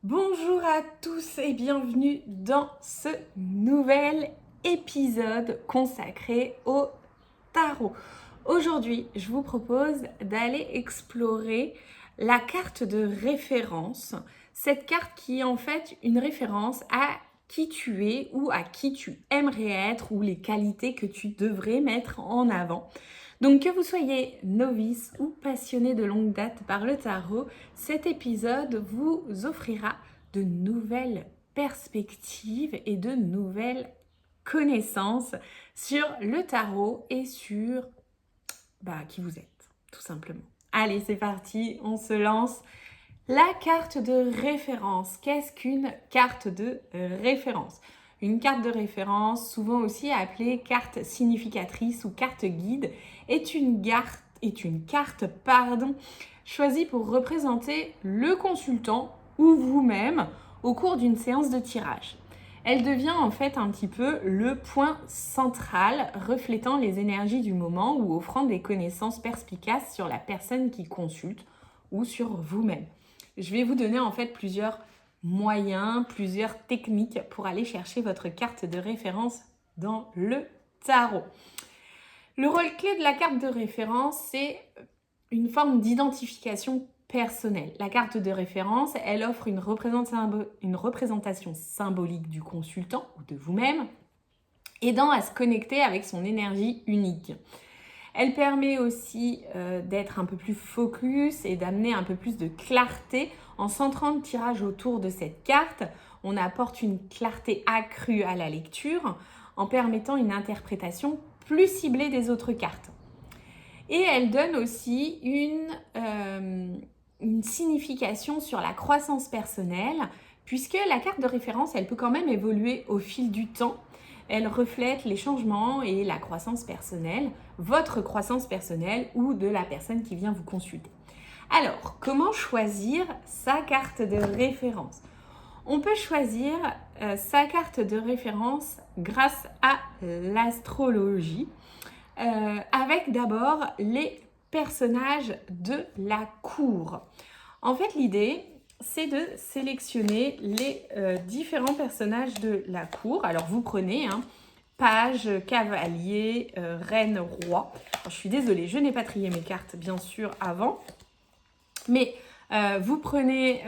Bonjour à tous et bienvenue dans ce nouvel épisode consacré au tarot. Aujourd'hui, je vous propose d'aller explorer la carte de référence. Cette carte qui est en fait une référence à qui tu es ou à qui tu aimerais être ou les qualités que tu devrais mettre en avant. Donc que vous soyez novice ou passionné de longue date par le tarot, cet épisode vous offrira de nouvelles perspectives et de nouvelles connaissances sur le tarot et sur qui vous êtes, tout simplement. Allez, c'est parti, on se lance. La carte de référence. Qu'est-ce qu'une carte de référence? Une carte de référence, souvent aussi appelée carte significatrice ou carte guide, est une carte choisie pour représenter le consultant ou vous-même au cours d'une séance de tirage. Elle devient en fait un petit peu le point central reflétant les énergies du moment ou offrant des connaissances perspicaces sur la personne qui consulte ou sur vous-même. Je vais vous donner en fait plusieurs moyens, plusieurs techniques pour aller chercher votre carte de référence dans le tarot. Le rôle clé de la carte de référence, c'est une forme d'identification personnelle. La carte de référence, elle offre une représentation symbolique du consultant ou de vous-même, aidant à se connecter avec son énergie unique. Elle permet aussi d'être un peu plus focus et d'amener un peu plus de clarté. En centrant le tirage autour de cette carte, on apporte une clarté accrue à la lecture en permettant une interprétation plus ciblée des autres cartes. Et elle donne aussi une signification sur la croissance personnelle, puisque la carte de référence, elle peut quand même évoluer au fil du temps. Elle reflète les changements et la croissance personnelle, votre croissance personnelle ou de la personne qui vient vous consulter. Alors, comment choisir sa carte de référence? On peut choisir sa carte de référence grâce à l'astrologie, avec d'abord les personnages de la cour. En fait, l'idée, c'est de sélectionner les différents personnages de la cour. Alors, vous prenez page, cavalier, reine, roi. Alors, je suis désolée, je n'ai pas trié mes cartes, bien sûr, avant. Mais vous prenez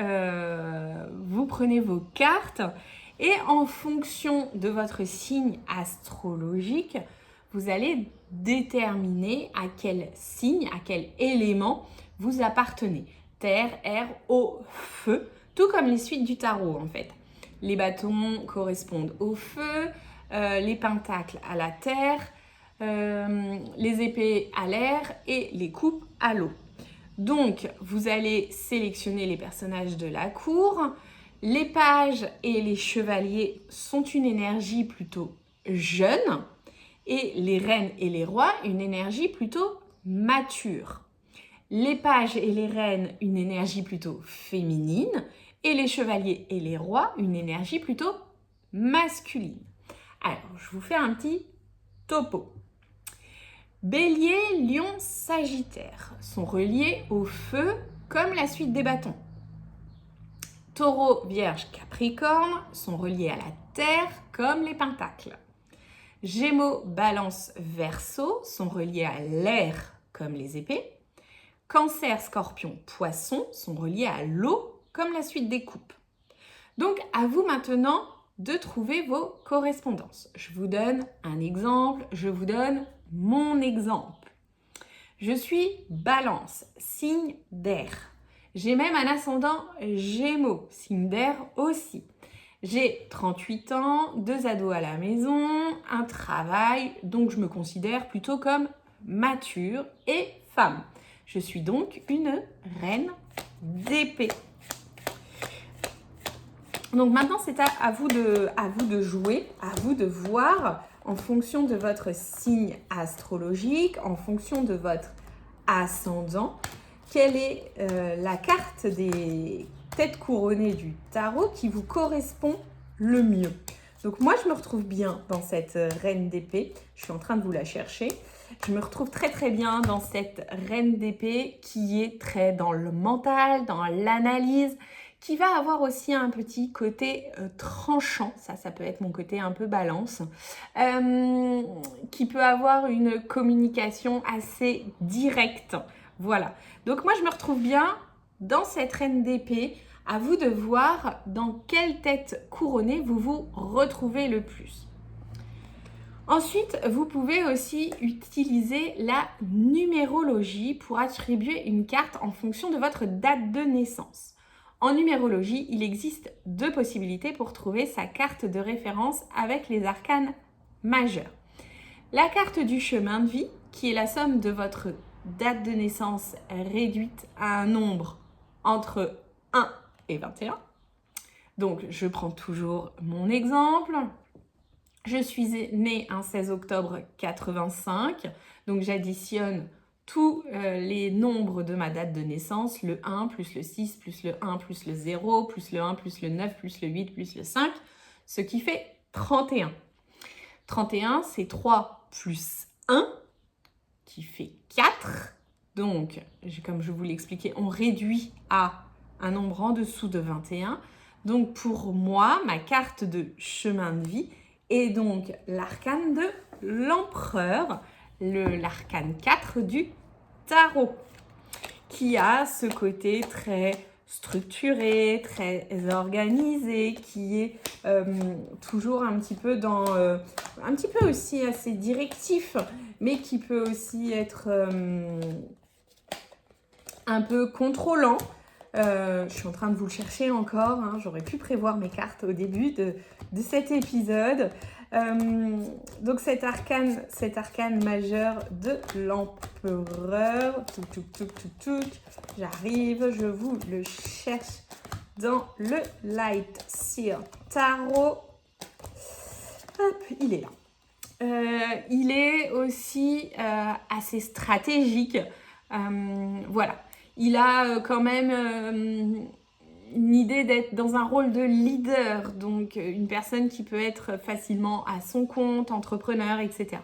vos cartes et en fonction de votre signe astrologique, vous allez déterminer à quel signe, à quel élément vous appartenez. Terre, air, eau, feu, tout comme les suites du tarot en fait. Les bâtons correspondent au feu, les pentacles à la terre, les épées à l'air et les coupes à l'eau. Donc, vous allez sélectionner les personnages de la cour. Les pages et les chevaliers sont une énergie plutôt jeune et les reines et les rois, une énergie plutôt mature. Les pages et les reines, une énergie plutôt féminine et les chevaliers et les rois, une énergie plutôt masculine. Alors, je vous fais un petit topo. Bélier, Lion, Sagittaire sont reliés au feu comme la suite des bâtons. Taureau, Vierge, Capricorne sont reliés à la terre comme les pentacles. Gémeaux, Balance, Verseau sont reliés à l'air comme les épées. Cancer, Scorpion, Poisson sont reliés à l'eau comme la suite des coupes. Donc à vous maintenant de trouver vos correspondances. Je vous donne un exemple, je vous donne mon exemple. Je suis Balance, signe d'air. J'ai même un ascendant Gémeaux, signe d'air aussi. J'ai 38 ans, 2 ados à la maison, un travail, donc je me considère plutôt comme mature et femme. Je suis donc une reine d'épée. Donc maintenant, c'est à vous de jouer, à vous de voir en fonction de votre signe astrologique, en fonction de votre ascendant, quelle est la carte des têtes couronnées du tarot qui vous correspond le mieux. Donc moi, je me retrouve bien dans cette reine d'épée. Je suis en train de vous la chercher. Je me retrouve très très bien dans cette reine d'épée qui est très dans le mental, dans l'analyse, qui va avoir aussi un petit côté tranchant, ça peut être mon côté un peu balance, qui peut avoir une communication assez directe. Voilà, donc moi je me retrouve bien dans cette reine d'épée. À vous de voir dans quelle tête couronnée vous vous retrouvez le plus. Ensuite, vous pouvez aussi utiliser la numérologie pour attribuer une carte en fonction de votre date de naissance. En numérologie, il existe 2 possibilités pour trouver sa carte de référence avec les arcanes majeurs. La carte du chemin de vie, qui est la somme de votre date de naissance réduite à un nombre entre 1 et 21. Donc, je prends toujours mon exemple. Je suis née un 16 octobre 85, donc j'additionne tous les nombres de ma date de naissance, le 1 plus le 6 plus le 1 plus le 0 plus le 1 plus le 9 plus le 8 plus le 5, ce qui fait 31. 31, c'est 3 plus 1 qui fait 4. Donc, comme je vous l'ai expliqué, on réduit à un nombre en dessous de 21. Donc, pour moi, ma carte de chemin de vie est donc l'arcane de l'empereur, l'arcane 4 du tarot, qui a ce côté très structuré, très organisé, qui est toujours un petit peu un petit peu aussi assez directif, mais qui peut aussi être un peu contrôlant. Je suis en train de vous le chercher encore, hein. J'aurais pu prévoir mes cartes au début de cet épisode. Donc cet arcane majeur de l'empereur, j'arrive, je vous le cherche dans le Light Seer Tarot. Hop, il est là. Il est aussi assez stratégique. Voilà. Il a quand même une idée d'être dans un rôle de leader, donc une personne qui peut être facilement à son compte, entrepreneur, etc.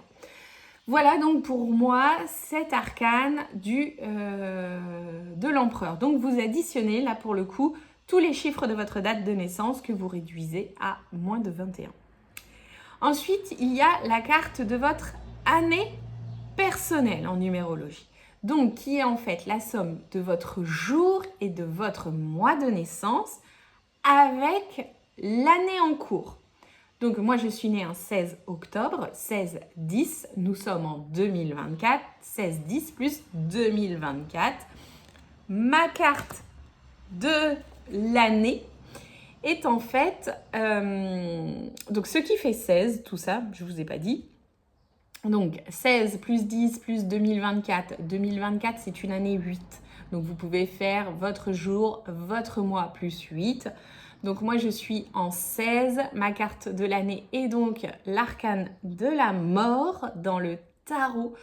Voilà donc pour moi cet arcane de l'empereur. Donc vous additionnez là pour le coup tous les chiffres de votre date de naissance que vous réduisez à moins de 21. Ensuite, il y a la carte de votre année personnelle en numérologie. Donc, qui est en fait la somme de votre jour et de votre mois de naissance avec l'année en cours. Donc, moi, je suis née un 16 octobre, 16-10, nous sommes en 2024, 16-10 plus 2024. Ma carte de l'année est en fait, donc ce qui fait 16, tout ça, je ne vous ai pas dit. Donc 16 plus 10 plus 2024. 2024, c'est une année 8. Donc vous pouvez faire votre jour, votre mois plus 8. Donc moi, je suis en 16. Ma carte de l'année est donc l'arcane de la mort dans le tarot.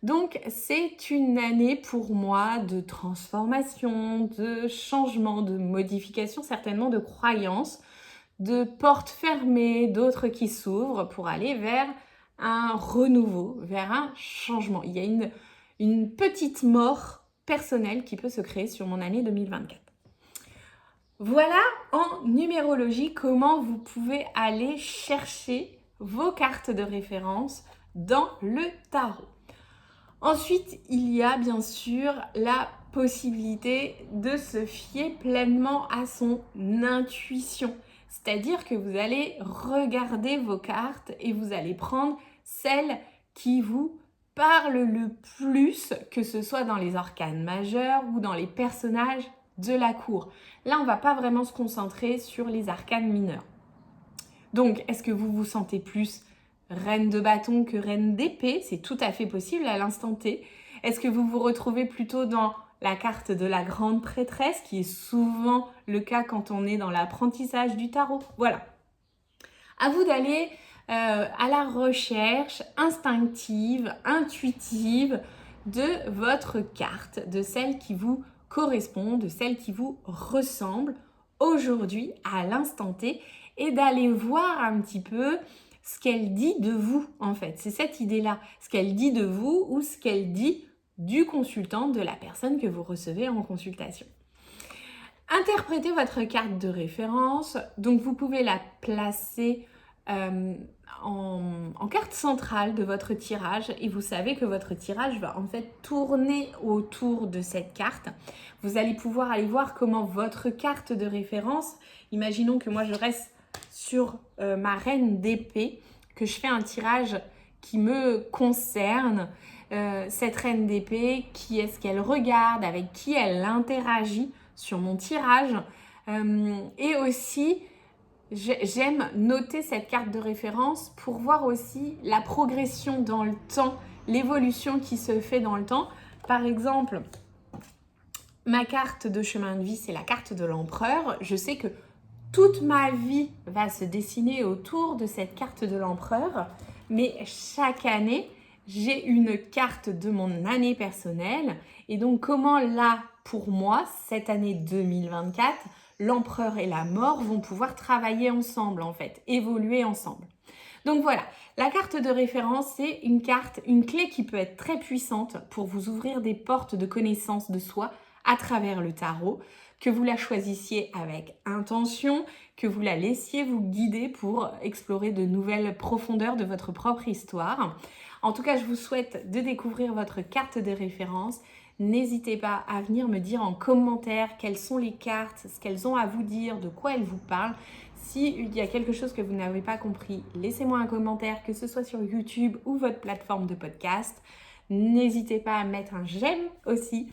Donc c'est une année pour moi de transformation, de changement, de modification, certainement de croyances, de portes fermées, d'autres qui s'ouvrent pour aller vers un renouveau, vers un changement. Il y a une petite mort personnelle qui peut se créer sur mon année 2024. Voilà en numérologie comment vous pouvez aller chercher vos cartes de référence dans le tarot. Ensuite, il y a bien sûr la possibilité de se fier pleinement à son intuition. C'est-à-dire que vous allez regarder vos cartes et vous allez prendre celles qui vous parlent le plus, que ce soit dans les arcanes majeurs ou dans les personnages de la cour. Là, on ne va pas vraiment se concentrer sur les arcanes mineurs. Donc, est-ce que vous vous sentez plus reine de bâton que reine d'épée? C'est tout à fait possible à l'instant T. Est-ce que vous vous retrouvez plutôt dans la carte de la grande prêtresse, qui est souvent le cas quand on est dans l'apprentissage du tarot? Voilà. À vous d'aller à la recherche instinctive, intuitive de votre carte, de celle qui vous correspond, de celle qui vous ressemble aujourd'hui, à l'instant T, et d'aller voir un petit peu ce qu'elle dit de vous, en fait. C'est cette idée-là, ce qu'elle dit de vous ou ce qu'elle dit du consultant, de la personne que vous recevez en consultation. Interprétez votre carte de référence. Donc, vous pouvez la placer en carte centrale de votre tirage et vous savez que votre tirage va en fait tourner autour de cette carte. Vous allez pouvoir aller voir comment votre carte de référence, imaginons que moi je reste sur ma reine d'épée, que je fais un tirage qui me concerne, cette reine d'épée, qui est-ce qu'elle regarde, avec qui elle interagit sur mon tirage, et aussi j'aime noter cette carte de référence pour voir aussi la progression dans le temps, l'évolution qui se fait dans le temps. Par exemple, ma carte de chemin de vie, c'est la carte de l'empereur. Je sais que toute ma vie va se dessiner autour de cette carte de l'empereur, mais chaque année, j'ai une carte de mon année personnelle. Et donc, comment là, pour moi, cette année 2024, l'empereur et la mort vont pouvoir travailler ensemble en fait, évoluer ensemble. Donc voilà, la carte de référence, c'est une clé qui peut être très puissante pour vous ouvrir des portes de connaissance de soi à travers le tarot, que vous la choisissiez avec intention, que vous la laissiez vous guider pour explorer de nouvelles profondeurs de votre propre histoire. En tout cas, je vous souhaite de découvrir votre carte de référence. N'hésitez pas à venir me dire en commentaire quelles sont les cartes, ce qu'elles ont à vous dire, de quoi elles vous parlent. S'il y a quelque chose que vous n'avez pas compris, laissez-moi un commentaire, que ce soit sur YouTube ou votre plateforme de podcast. N'hésitez pas à mettre un j'aime aussi,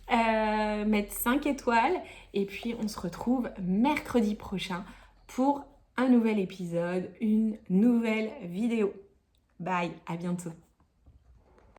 mettre 5 étoiles. Et puis, on se retrouve mercredi prochain pour un nouvel épisode, une nouvelle vidéo. Bye, à bientôt.